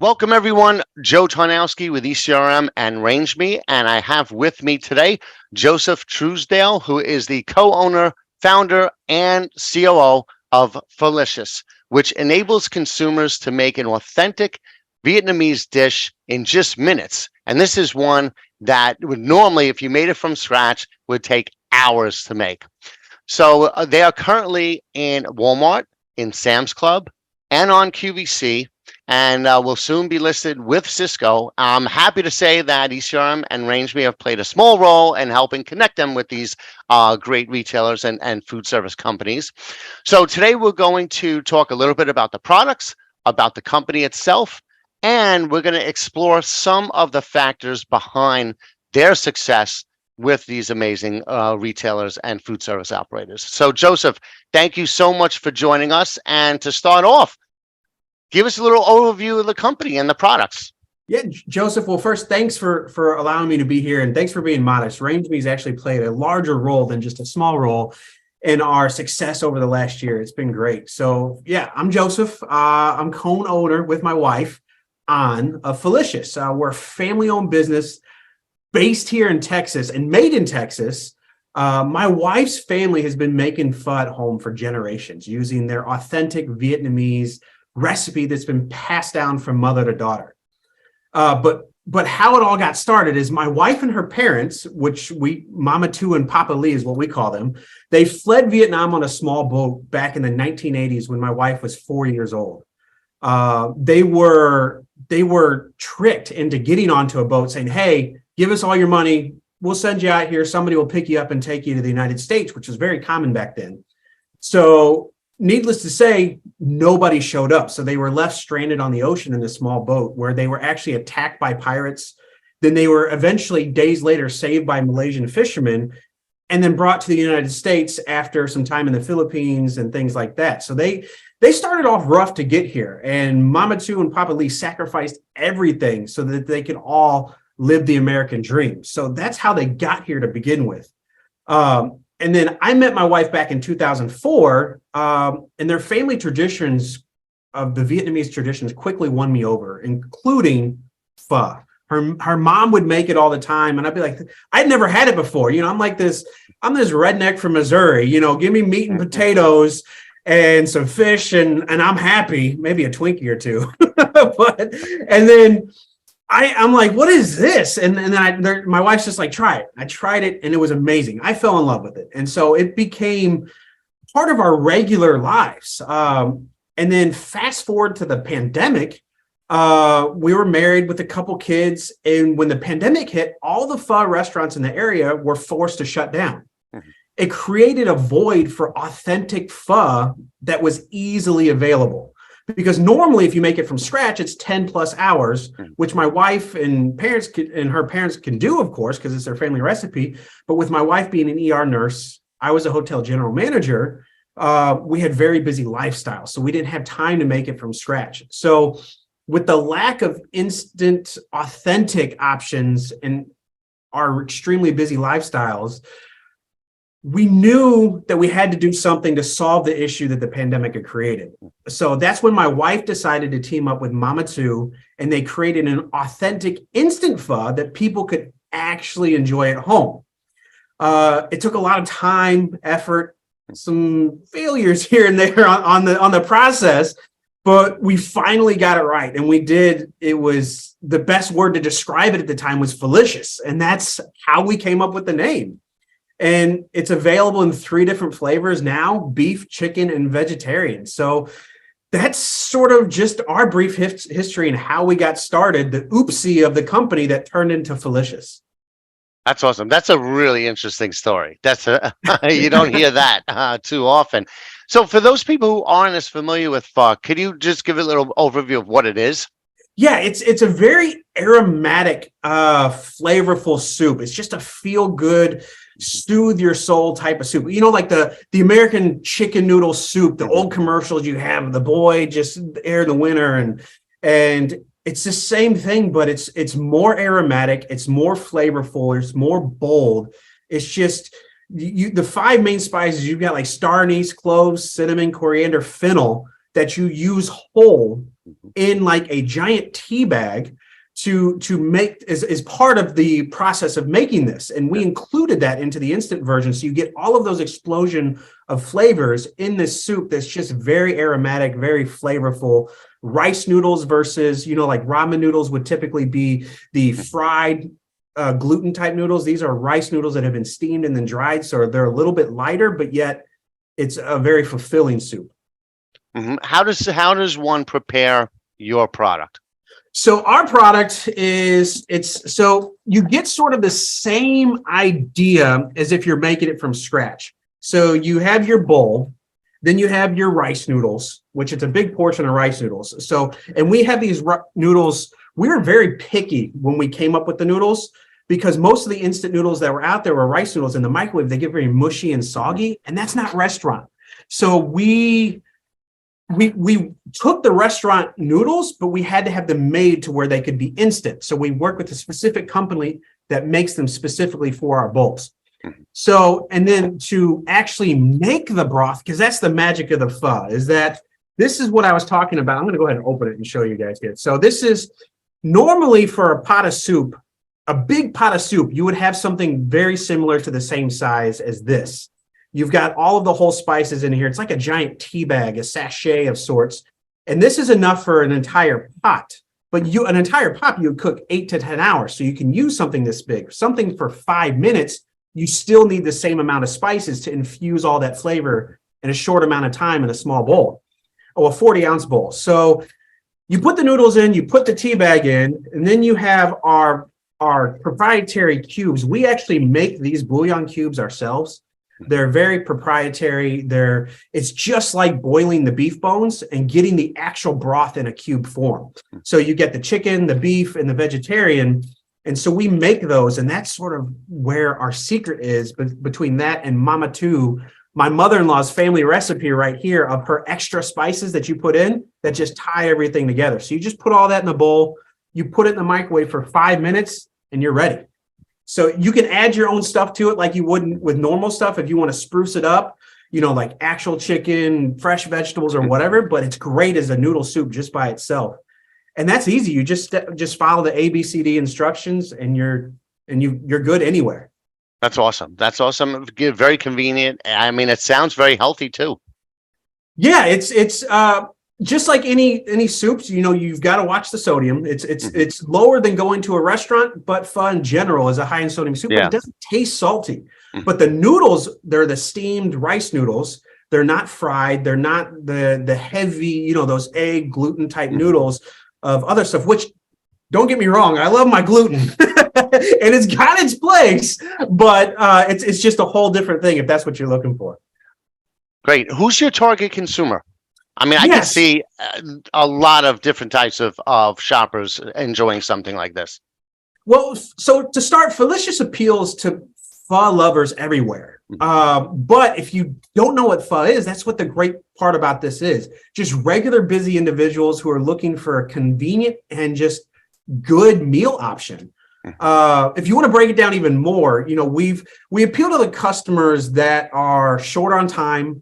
Welcome, everyone. Joe Tarnowski with ECRM and RangeMe, and I have with me today Joseph Trousdale, who is the co-owner, founder, and COO of PhoLicious, which enables consumers to make an authentic Vietnamese dish in just minutes. And this is one that would normally, if you made it from scratch, would take hours to make. So they are currently in Walmart, in Sam's Club, and on QVC, and will soon be listed with Sysco. I'm happy to say that ECRM and RangeMe have played a small role in helping connect them with these great retailers and food service companies. So today we're going to talk a little bit about the products, about the company itself, and we're going to explore some of the factors behind their success with these amazing retailers and food service operators. So Joseph, thank you so much for joining us. And to start off, give us a little overview of the company and the products. Yeah, Joseph, well, first, thanks for allowing me to be here, and thanks for being modest. RangeMe's actually played a larger role than just a small role in our success over the last year. It's been great. So yeah, I'm Joseph. I'm co-owner with my wife of PhoLicious. We're a family-owned business based here in Texas and made in Texas. My wife's family has been making pho at home for generations using their authentic Vietnamese recipe that's been passed down from mother to daughter. But how it all got started is my wife and her parents, which Mama Tu and Papa Lee is what we call them, they fled Vietnam on a small boat back in the 1980s when my wife was 4 years old. They were tricked into getting onto a boat saying, hey, give us all your money. We'll send you out here. Somebody will pick you up and take you to the United States, which was very common back then. So needless to say, nobody showed up. So they were left stranded on the ocean in this small boat where they were actually attacked by pirates. Then they were eventually, days later, saved by Malaysian fishermen and then brought to the United States after some time in the Philippines and things like that. So they started off rough to get here, and Mama Tu and Papa Lee sacrificed everything so that they could all live the American dream. So that's how they got here to begin with. And then I met my wife back in 2004, and their family traditions of the Vietnamese traditions quickly won me over, including pho. Her mom would make it all the time, and I'd be like, I'd never had it before. I'm this redneck from Missouri. Give me meat and potatoes and some fish, and I'm happy. Maybe a Twinkie or two, and then I'm like, what is this? And then my wife's just like, try it. I tried it, and it was amazing. I fell in love with it. And so it became part of our regular lives. And then fast forward to the pandemic, we were married with a couple kids. And when the pandemic hit, all the pho restaurants in the area were forced to shut down. It created a void for authentic pho that was easily available. Because normally, if you make it from scratch, it's 10 plus hours, which my wife and her parents can do, of course, because it's their family recipe. But with my wife being an ER nurse, I was a hotel general manager. We had very busy lifestyles, so we didn't have time to make it from scratch. So with the lack of instant, authentic options in our extremely busy lifestyles, we knew that we had to do something to solve the issue that the pandemic had created. So that's when my wife decided to team up with Mama Tu, and they created an authentic instant pho that people could actually enjoy at home. It took a lot of time, effort, some failures here and there on the process, but we finally got it right. And we did. It was the best word to describe it at the time was PhoLicious, and that's how we came up with the name. And it's available in 3 different flavors now: beef, chicken, and vegetarian. So that's sort of just our brief history and how we got started, the oopsie of the company that turned into PhoLicious. That's awesome. That's a really interesting story. You don't hear that too often. So for those people who aren't as familiar with pho, could you just give a little overview of what it is? Yeah, it's a very aromatic, flavorful soup. It's just a feel-good, soothe your soul type of soup. Like the American chicken noodle soup, the old commercials you have, the boy just air in the winter, and it's the same thing, but it's more aromatic, it's more flavorful, it's more bold. It's just the 5 main spices you've got, like star anise, cloves, cinnamon, coriander, fennel, that you use whole Mhm. in like a giant tea bag to make is part of the process of making this. And we included that into the instant version. So you get all of those explosion of flavors in this soup that's just very aromatic, very flavorful. Rice noodles versus, like ramen noodles would typically be the fried gluten type noodles. These are rice noodles that have been steamed and then dried. So they're a little bit lighter, but yet it's a very fulfilling soup. Mhm. How does one prepare your product? So our product so you get sort of the same idea as if you're making it from scratch. So you have your bowl, then you have your rice noodles, which it's a big portion of rice noodles. So, and we have these noodles. We were very picky when we came up with the noodles because most of the instant noodles that were out there were rice noodles in the microwave. They get very mushy and soggy, and that's not restaurant. So we took the restaurant noodles, but we had to have them made to where they could be instant. So we work with a specific company that makes them specifically for our bowls. So, and then to actually make the broth, because that's the magic of the pho, is that this is what I was talking about. I'm going to go ahead and open it and show you guys here. So this is normally for a pot of soup, a big pot of soup, you would have something very similar to the same size as this. You've got all of the whole spices in here. It's like a giant tea bag, a sachet of sorts. And this is enough for an entire pot. But an entire pot, you would cook 8 to 10 hours. So you can use something this big. Something for 5 minutes, you still need the same amount of spices to infuse all that flavor in a short amount of time in a small bowl, or a 40-ounce bowl. So you put the noodles in, you put the tea bag in, and then you have our proprietary cubes. We actually make these bouillon cubes ourselves. They're very proprietary. It's just like boiling the beef bones and getting the actual broth in a cube form. So you get the chicken, the beef, and the vegetarian. And so we make those, and that's sort of where our secret is between that and Mama Tu, my mother-in-law's family recipe right here of her extra spices that you put in that just tie everything together. So you just put all that in a bowl, you put it in the microwave for 5 minutes, and you're ready. So you can add your own stuff to it like you would with normal stuff if you want to spruce it up, like actual chicken, fresh vegetables or whatever, but it's great as a noodle soup just by itself. And that's easy. You just follow the ABCD instructions and you're good anywhere. That's awesome. That's awesome. Very convenient. I mean, it sounds very healthy too. Yeah, it's just like any soups, you've got to watch the sodium. It's lower than going to a restaurant, but pho in general is a high in sodium soup. But it doesn't taste salty. But the noodles, they're the steamed rice noodles. They're not fried. They're not the heavy, those egg gluten type noodles of other stuff, which, don't get me wrong, I love my gluten and it's got its place, but it's just a whole different thing if that's what you're looking for. Great. Who's your target consumer? I mean, I can see a lot of different types of shoppers enjoying something like this. Well, so to start, PhoLicious appeals to pho lovers everywhere. But if you don't know what pho is, that's what the great part about this is. Just regular busy individuals who are looking for a convenient and just good meal option. If you want to break it down even more, we appeal to the customers that are short on time,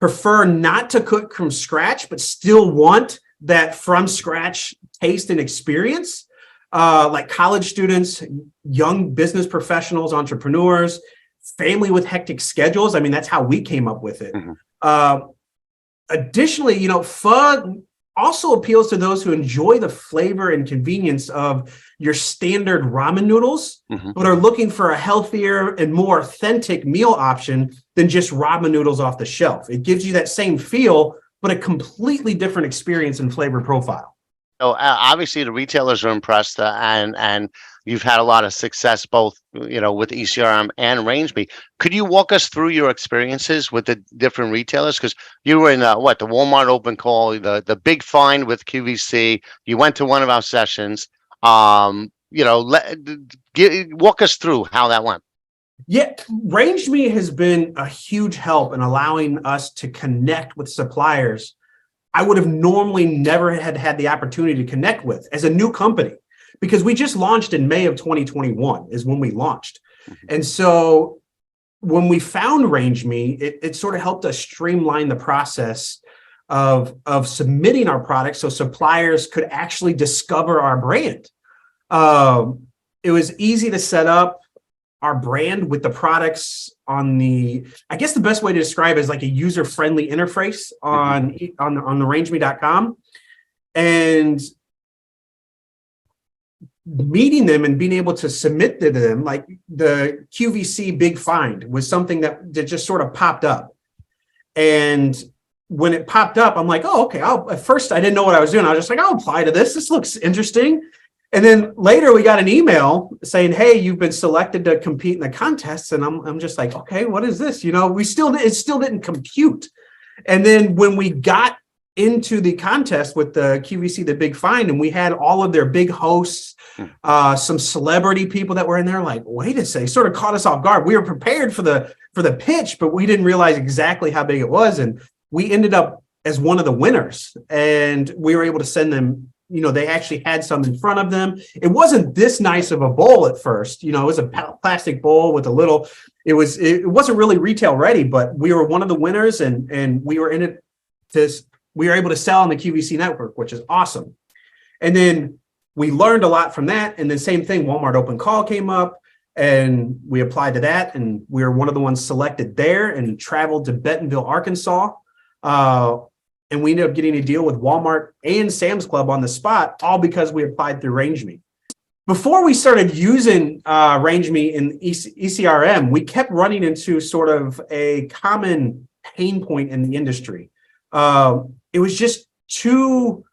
prefer not to cook from scratch, but still want that from scratch taste and experience, like college students, young business professionals, entrepreneurs, family with hectic schedules. I mean, that's how we came up with it. Additionally, pho also appeals to those who enjoy the flavor and convenience of your standard ramen noodles, but are looking for a healthier and more authentic meal option than just ramen noodles off the shelf. It gives you that same feel, but a completely different experience and flavor profile. So obviously the retailers are impressed, and you've had a lot of success both, with ECRM and RangeMe. Could you walk us through your experiences with the different retailers? Because you were in the Walmart open call, the big find with QVC. You went to one of our sessions. Walk us through how that went. Yeah, RangeMe has been a huge help in allowing us to connect with suppliers I would have normally never had the opportunity to connect with as a new company, because we just launched in May of 2021 is when we launched. And so when we found RangeMe, it sort of helped us streamline the process of submitting our products so suppliers could actually discover our brand. It was easy to set up our brand with the products on I guess the best way to describe it is like a user-friendly interface on the RangeMe.com. And meeting them and being able to submit to them, like the QVC Big Find was something that just sort of popped up. And when it popped up, I'm like, oh, okay. At first, I didn't know what I was doing. I was just like, I'll apply to this. This looks interesting. And then later we got an email saying, hey, you've been selected to compete in the contest. And I'm just like, okay, what is this? It still didn't compute. And then when we got into the contest with the QVC, the Big Find, and we had all of their big hosts, some celebrity people that were in there, like, wait a second, sort of caught us off guard. We were prepared for the pitch, but we didn't realize exactly how big it was. And we ended up as one of the winners, and we were able to send them, they actually had some in front of them. It wasn't this nice of a bowl at first. It was a plastic bowl with it wasn't really retail ready, but we were one of the winners, and we were in it we were able to sell on the QVC network, which is awesome. And then we learned a lot from that. And then same thing, Walmart Open Call came up, and we applied to that. And we were one of the ones selected there and traveled to Bentonville, Arkansas. And we ended up getting a deal with Walmart and Sam's Club on the spot, all because we applied through RangeMe. Before we started using RangeMe in ECRM, we kept running into sort of a common pain point in the industry. It was just too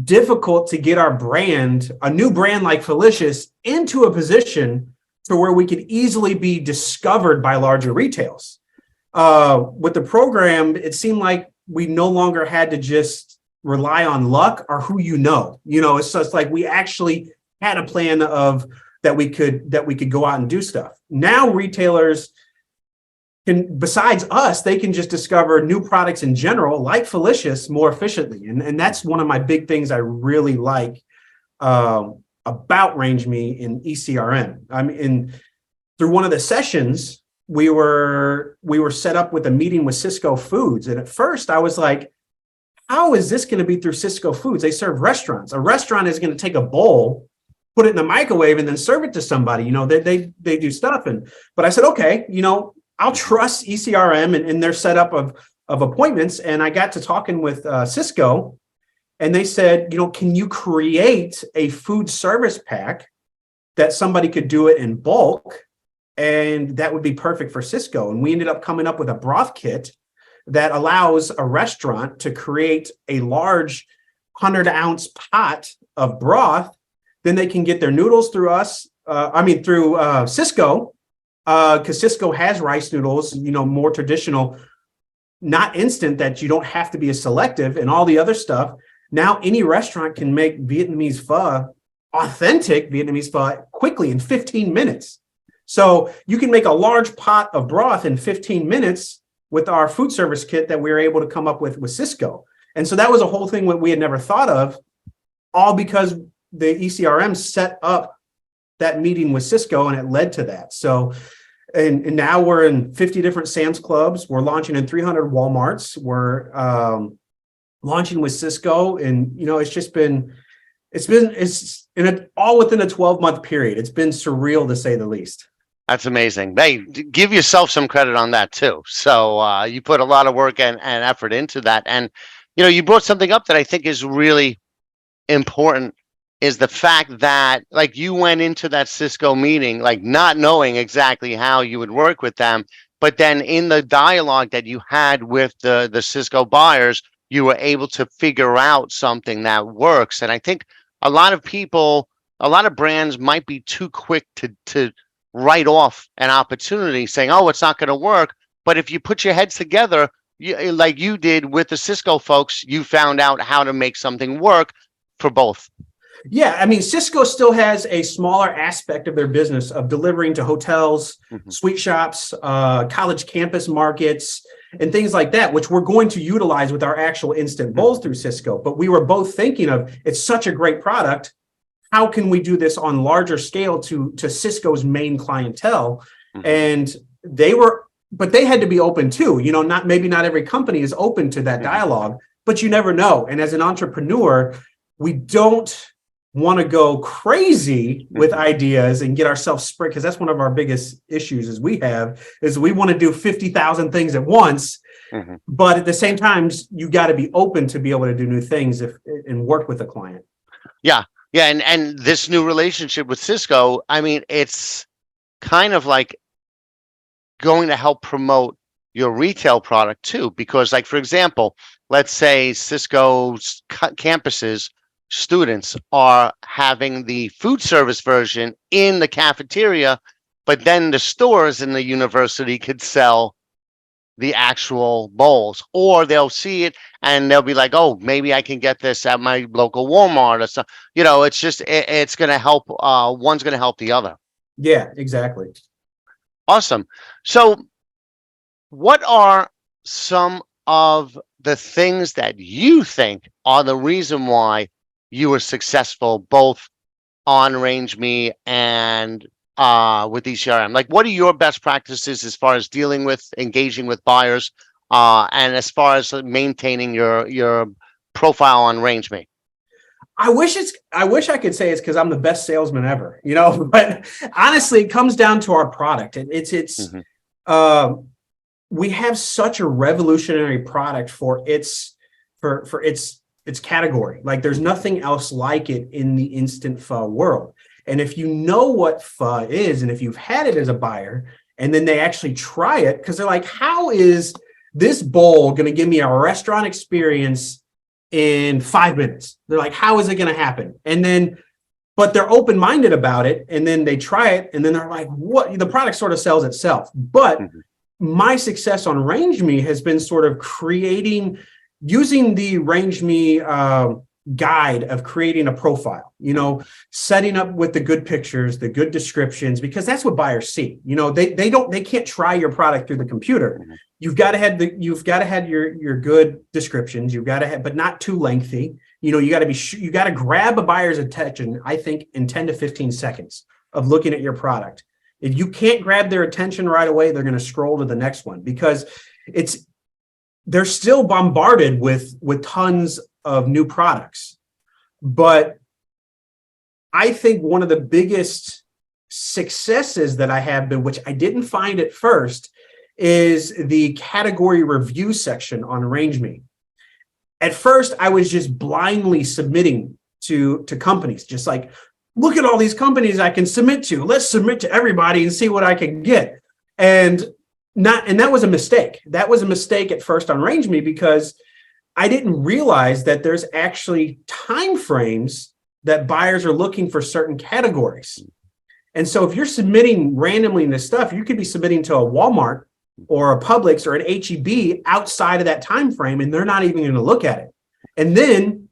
difficult to get our brand, a new brand like PhoLicious, into a position to where we could easily be discovered by larger retails. With the program, it seemed like we no longer had to just rely on luck or who it's just like we actually had a plan of that we could go out and do stuff. Now retailers can, besides us, they can just discover new products in general, like PhoLicious, more efficiently. And that's one of my big things I really like about RangeMe in ECRM. I mean, through one of the sessions, we were set up with a meeting with Sysco Foods. And at first I was like, how is this going to be through Sysco Foods? They serve restaurants. A restaurant is going to take a bowl, put it in the microwave, and then serve it to somebody. They do stuff. But I said, okay, I'll trust ECRM and their setup of appointments. And I got to talking with Sysco, and they said, can you create a food service pack that somebody could do it in bulk? And that would be perfect for Sysco. And we ended up coming up with a broth kit that allows a restaurant to create a large 100-ounce pot of broth. Then they can get their noodles through us, through Sysco, because Sysco has rice noodles, more traditional, not instant, that you don't have to be as selective, and all the other stuff. Now any restaurant can make Vietnamese pho, authentic Vietnamese pho, quickly in 15 minutes. So you can make a large pot of broth in 15 minutes with our food service kit that we were able to come up with Sysco. And so that was a whole thing that we had never thought of, all because the ECRM set up that meeting with Sysco, and it led to that. So, and now we're in 50 different Sam's Clubs. We're launching in 300 Walmarts. We're launching with Sysco, and it's all within a 12-month period. It's been surreal, to say the least. That's amazing. Hey, give yourself some credit on that too. So you put a lot of work and effort into that. And, you brought something up that I think is really important, is the fact that, like, you went into that Sysco meeting, like, not knowing exactly how you would work with them. But then in the dialogue that you had with the Sysco buyers, you were able to figure out something that works. And I think a lot of brands might be too quick to write off an opportunity, saying, oh, it's not going to work. But if you put your heads together, like you did with the Sysco folks, you found out how to make something work for both. Yeah, I mean, Sysco still has a smaller aspect of their business of delivering to hotels, sweet shops, college campus markets, and things like that, which we're going to utilize with our actual instant bowls through Sysco. But we were both thinking of, it's such a great product. How can we do this on larger scale to Sysco's main clientele? And they had to be open too. Not every company is open to that dialogue. but you never know. And as an entrepreneur, we don't want to go crazy with ideas and get ourselves spread, because that's one of our biggest issues is we want to do 50,000 things at once. But at the same time, you got to be open to be able to do new things and work with a client. Yeah. Yeah. And this new relationship with Sysco, I mean, it's kind of like going to help promote your retail product too, because like, for example, let's say Sysco's campuses students are having the food service version in the cafeteria, but then the stores in the university could sell the actual bowls, or they'll see it and they'll be like, oh, maybe I can get this at my local Walmart or something. It's just, it's going to help. One's going to help the other. Yeah, exactly. Awesome. So what are some of the things that you think are the reason why you were successful both on RangeMe and with ECRM? Like, what are your best practices as far as dealing with, engaging with buyers, and as far as maintaining your profile on RangeMe? I wish I could say it's because I'm the best salesman ever, but honestly, it comes down to our product. We have such a revolutionary product for its category. Like, there's nothing else like it in the instant pho world. And if you know what pho is, and if you've had it as a buyer, and then they actually try it, because they're like, how is this bowl going to give me a restaurant experience in 5 minutes? They're like, how is it going to happen? But they're open-minded about it, and then they try it, and then they're like, what? The product sort of sells itself. But my success on RangeMe has been sort of using the RangeMe guide of creating a profile, setting up with the good pictures, the good descriptions, because that's what buyers see. They can't try your product through the computer. You've got to have your good descriptions. You've got to have, but not too lengthy. You got to grab a buyer's attention, I think, in 10 to 15 seconds of looking at your product. If you can't grab their attention right away, they're going to scroll to the next one, because they're still bombarded with tons of new products. But I think one of the biggest successes that I have been, which I didn't find at first, is the category review section on RangeMe. At first, I was just blindly submitting to companies, just like, look at all these companies I can submit to. Let's submit to everybody and see what I can get. And that was a mistake. That was a mistake at first on RangeMe, because I didn't realize that there's actually time frames that buyers are looking for certain categories. And so if you're submitting randomly into stuff, you could be submitting to a Walmart or a Publix or an H-E-B outside of that time frame, and they're not even going to look at it. And then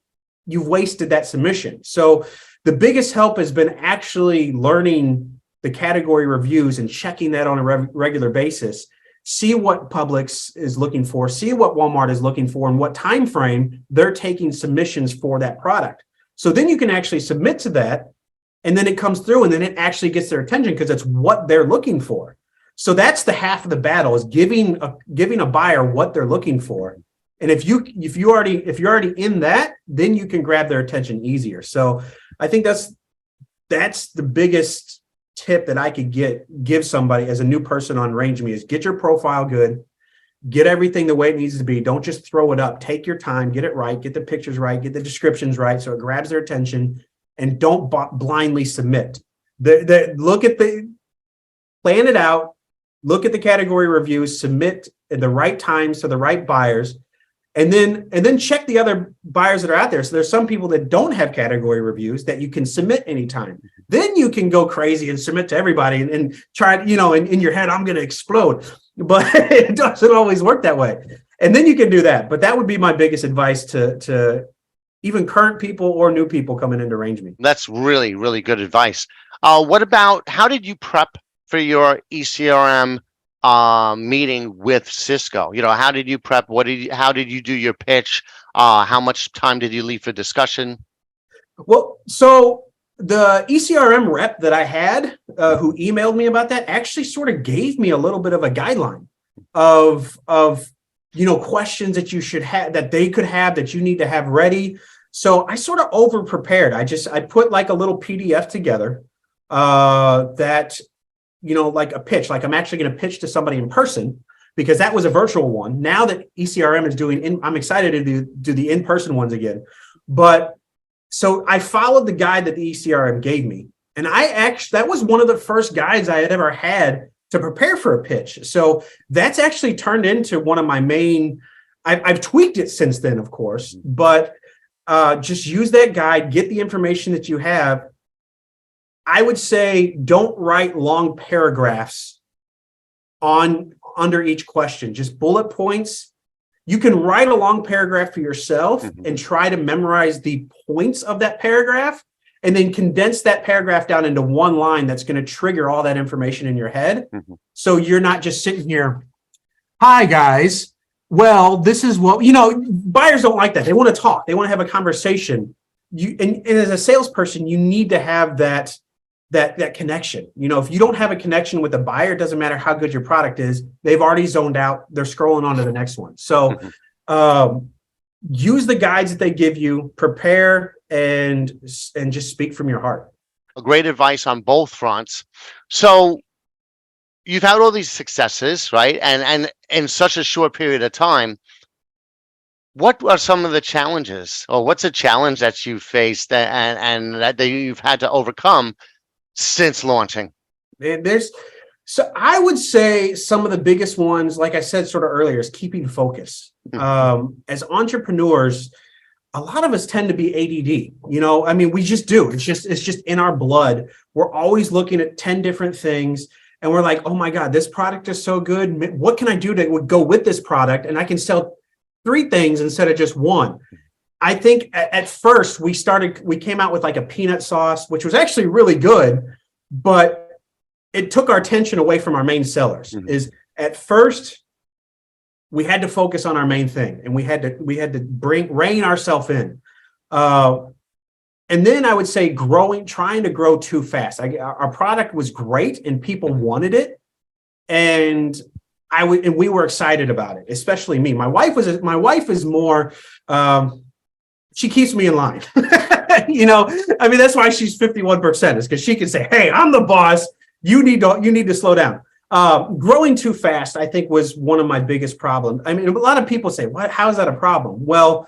you've wasted that submission. So the biggest help has been actually learning the category reviews and checking that on a regular basis. See what Publix is looking for, see what Walmart is looking for, and what time frame they're taking submissions for that product. So then you can actually submit to that, and then it comes through, and then it actually gets their attention because it's what they're looking for. So that's the half of the battle, is giving a buyer what they're looking for. And if you're already in that, then you can grab their attention easier. So I think that's the biggest tip that I could give somebody as a new person on RangeMe, is get your profile good, get everything the way it needs to be. Don't just throw it up. Take your time, get it right, get the pictures right, get the descriptions right, so it grabs their attention, and don't blindly submit. Plan it out, look at the category reviews, submit at the right times to the right buyers, and then check the other buyers that are out there. So there's some people that don't have category reviews that you can submit anytime. Then you can go crazy and submit to everybody and try, in your head, I'm going to explode. But it doesn't always work that way. And then you can do that. But that would be my biggest advice to even current people or new people coming into RangeMe. That's really, really good advice. What about, how did you prep for your ECRM meeting with Sysco? How did you prep? How did you do your pitch? How much time did you leave for discussion? Well, so the ECRM rep that I had, who emailed me about that, actually sort of gave me a little bit of a guideline of questions that you should have, that they could have, that you need to have ready. So I sort of over prepared. I put like a little PDF together that, like a pitch, like I'm actually going to pitch to somebody in person, because that was a virtual one. Now that ECRM is I'm excited to do the in-person ones again. But so I followed the guide that the ECRM gave me. And that was one of the first guides I had ever had to prepare for a pitch. So that's actually turned into one of my main, I've tweaked it since then, of course, but just use that guide, get the information that you have. I would say don't write long paragraphs under each question, just bullet points. You can write a long paragraph for yourself and try to memorize the points of that paragraph, and then condense that paragraph down into one line that's going to trigger all that information in your head. So you're not just sitting here, hi guys, well, this is what, buyers don't like that. They want to talk. They want to have a conversation. And as a salesperson, you need to have that connection. If you don't have a connection with the buyer, it doesn't matter how good your product is. They've already zoned out. They're scrolling on to the next one. So use the guides that they give you, prepare, and just speak from your heart. Great advice on both fronts. So you've had all these successes, right? And in such a short period of time, what are some of the challenges, or what's a challenge that you faced and that you've had to overcome since launching? So I would say some of the biggest ones, like I said sort of earlier, is keeping focus. As entrepreneurs, a lot of us tend to be ADD. We just do. It's just in our blood. We're always looking at 10 different things, and we're like, oh my God, this product is so good. What can I do to go with this product? And I can sell 3 things instead of just one. I think at first we came out with like a peanut sauce, which was actually really good, but it took our attention away from our main sellers. Is at first we had to focus on our main thing, and we had to rein ourselves in. And then I would say trying to grow too fast. Our product was great and people wanted it. And we were excited about it, especially me. My wife is more, she keeps me in line. That's why she's 51%, is because she can say, hey, I'm the boss. You need to slow down. Growing too fast, I think, was one of my biggest problems. A lot of people say, "What? How is that a problem?" Well,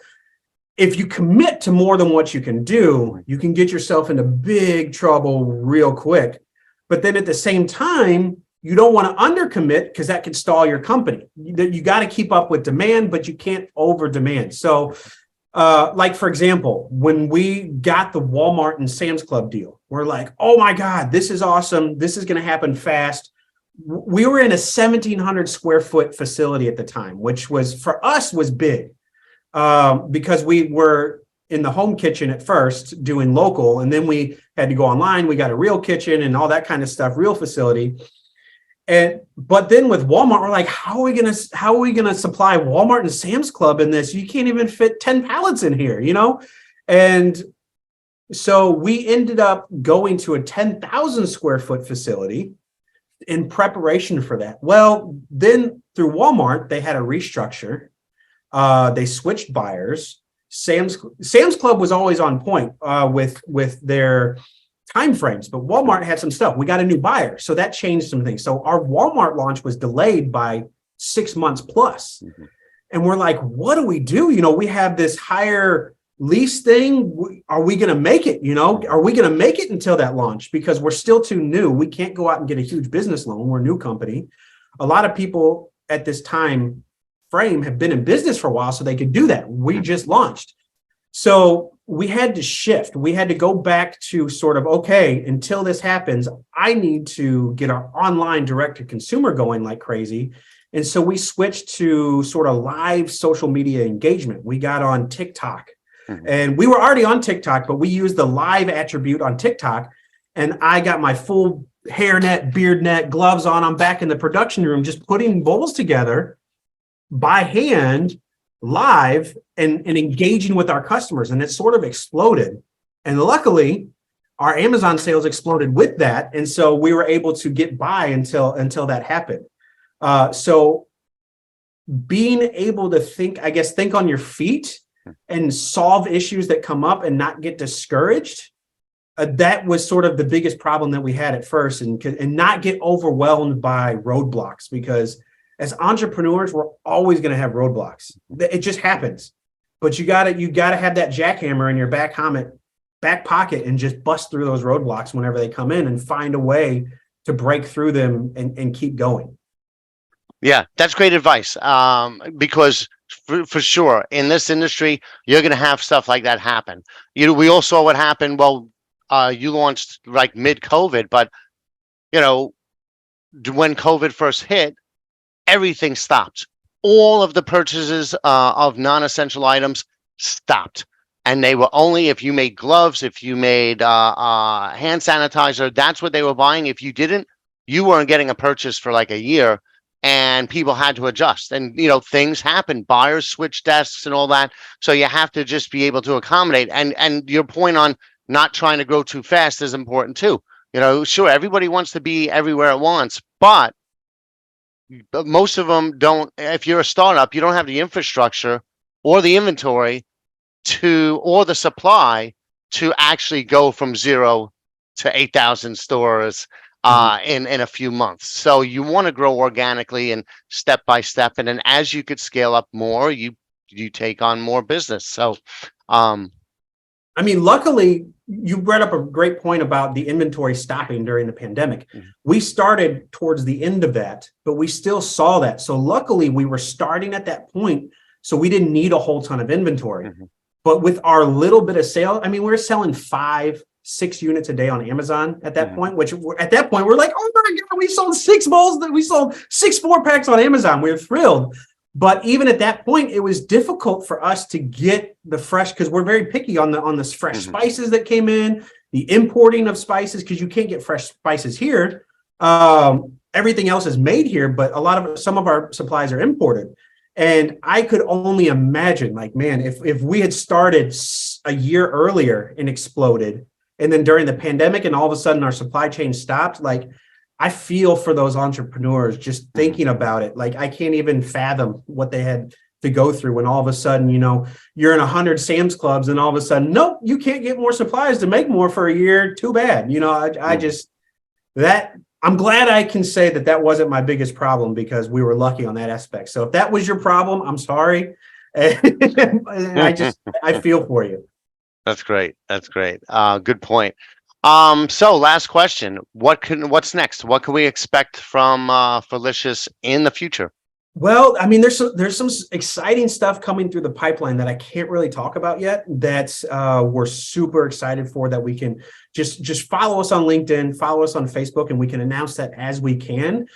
if you commit to more than what you can do, you can get yourself into big trouble real quick. But then at the same time, you don't want to undercommit, because that could stall your company. You got to keep up with demand, but you can't over demand. So, like for example, when we got the Walmart and Sam's Club deal, we're like, "Oh my God, this is awesome! This is going to happen fast." We were in a 1,700 square foot facility at the time, which was for us was big, because we were in the home kitchen at first doing local, and then we had to go online. We got a real kitchen and all that kind of stuff, real facility. But then with Walmart, we're like, how are we gonna supply Walmart and Sam's Club in this? You can't even fit 10 pallets in here, And so we ended up going to a 10,000 square foot facility in preparation for that. Well, then through Walmart, they had a restructure. They switched buyers. Sam's Club was always on point with their timeframes, but Walmart had some stuff. We got a new buyer, so that changed some things. So our Walmart launch was delayed by 6 months plus. And we're like, what do we do? We have this higher lease thing. Are we going to make it? Are we going to make it until that launch? Because we're still too new. We can't go out and get a huge business loan. We're a new company. A lot of people at this time frame have been in business for a while, so they could do that. We just launched. So we had to shift. We had to go back to sort of, okay, until this happens, I need to get our online direct to consumer going like crazy. And so we switched to sort of live social media engagement. We got on TikTok. And we were already on TikTok, but we used the live attribute on TikTok. And I got my full hairnet, beard net, gloves on. I'm back in the production room, just putting bowls together by hand, live, and engaging with our customers. And it sort of exploded. And luckily, our Amazon sales exploded with that. And so we were able to get by until that happened. So being able to think, I guess, think on your feet and solve issues that come up and not get discouraged. That was sort of the biggest problem that we had at first, and not get overwhelmed by roadblocks, because as entrepreneurs, we're always going to have roadblocks. It just happens. But you gotta have that jackhammer in your back pocket and just bust through those roadblocks whenever they come in and find a way to break through them and keep going. Yeah, that's great advice. Because for sure in this industry, you're going to have stuff like that happen. We all saw what happened. Well, you launched like mid-COVID, but when COVID first hit, everything stopped. All of the purchases of non-essential items stopped. And they were only if you made gloves, if you made hand sanitizer, that's what they were buying. If you didn't, you weren't getting a purchase for like a year, and people had to adjust. And, things happen. Buyers switch desks and all that. So you have to just be able to accommodate. And your point on not trying to grow too fast is important too. Sure, everybody wants to be everywhere at once, but most of them don't. If you're a startup, you don't have the infrastructure or the inventory or the supply to actually go from 0 to 8,000 stores in a few months. So you want to grow organically and step by step. And then as you could scale up more, you take on more business. So, luckily, you brought up a great point about the inventory stopping during the pandemic. We started towards the end of that, but we still saw that. So luckily, we were starting at that point, so we didn't need a whole ton of inventory. But with our little bit of sale, we were selling 5-6 units a day on Amazon at that point, which at that point, we're like, oh my God, we sold 6 bowls, we sold 6 4-packs on Amazon. We were thrilled. But even at that point, it was difficult for us to get the fresh, because we're very picky on the fresh spices that came in, the importing of spices, because you can't get fresh spices here. Everything else is made here, but some of our supplies are imported. And I could only imagine, like, man, if we had started a year earlier and exploded, and then during the pandemic and all of a sudden our supply chain stopped, like, I feel for those entrepreneurs just thinking about it. Like, I can't even fathom what they had to go through when all of a sudden, you're in 100 Sam's Clubs and all of a sudden, nope, you can't get more supplies to make more for a year. Too bad. I'm glad I can say that wasn't my biggest problem, because we were lucky on that aspect. So if that was your problem, I'm sorry. I feel for you. That's great. Good point. So last question, what's next? What can we expect from PhoLicious in the future? Well, there's some exciting stuff coming through the pipeline that I can't really talk about yet, that we're super excited for, that we can just follow us on LinkedIn, follow us on Facebook, and we can announce that as we can.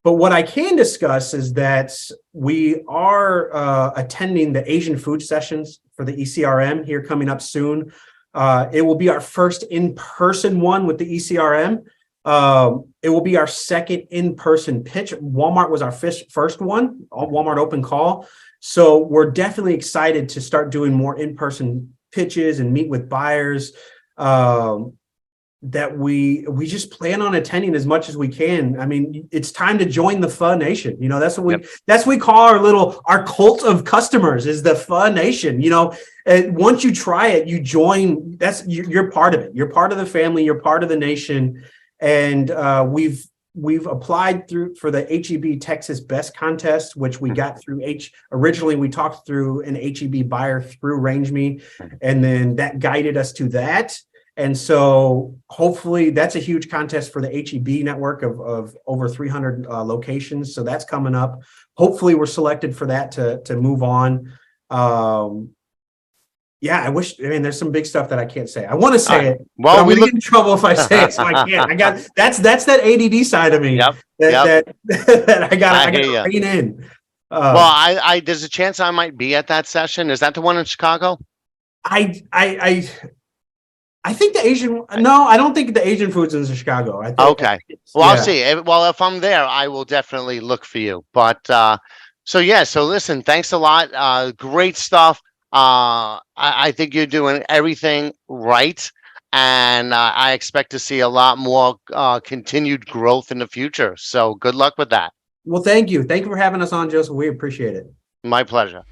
But what I can discuss is that we are attending the Asian food sessions for the ECRM here coming up soon. It will be our first in-person one with the ECRM. It will be our second in-person pitch. Walmart was our first one, Walmart open call. So we're definitely excited to start doing more in-person pitches and meet with buyers. That we just plan on attending as much as we can. It's time to join the Pho Nation. That's what we call our cult of customers, is the Pho Nation. And once you try it, you join. You're part of it. You're part of the family. You're part of the nation. And we've applied for the HEB Texas Best Contest, which we got through originally we talked through an HEB buyer through RangeMe, and then that guided us to that. And so hopefully that's a huge contest for the HEB network of over 300 locations. So that's coming up. Hopefully we're selected for that to move on. I wish, there's some big stuff that I can't say. I want to say it. Well, I'm going to get in trouble if I say it, so I can't. That's that ADD side of me. That I got to rein in. Well, there's a chance I might be at that session. Is that the one in Chicago? I think the Asian. No, I don't think the Asian food's in Chicago. Okay. Well, I'll see. Well, if I'm there, I will definitely look for you. But so listen, thanks a lot. Great stuff. I think you're doing everything right, and I expect to see a lot more continued growth in the future. So good luck with that. Well, thank you. Thank you for having us on, Joseph. We appreciate it. My pleasure.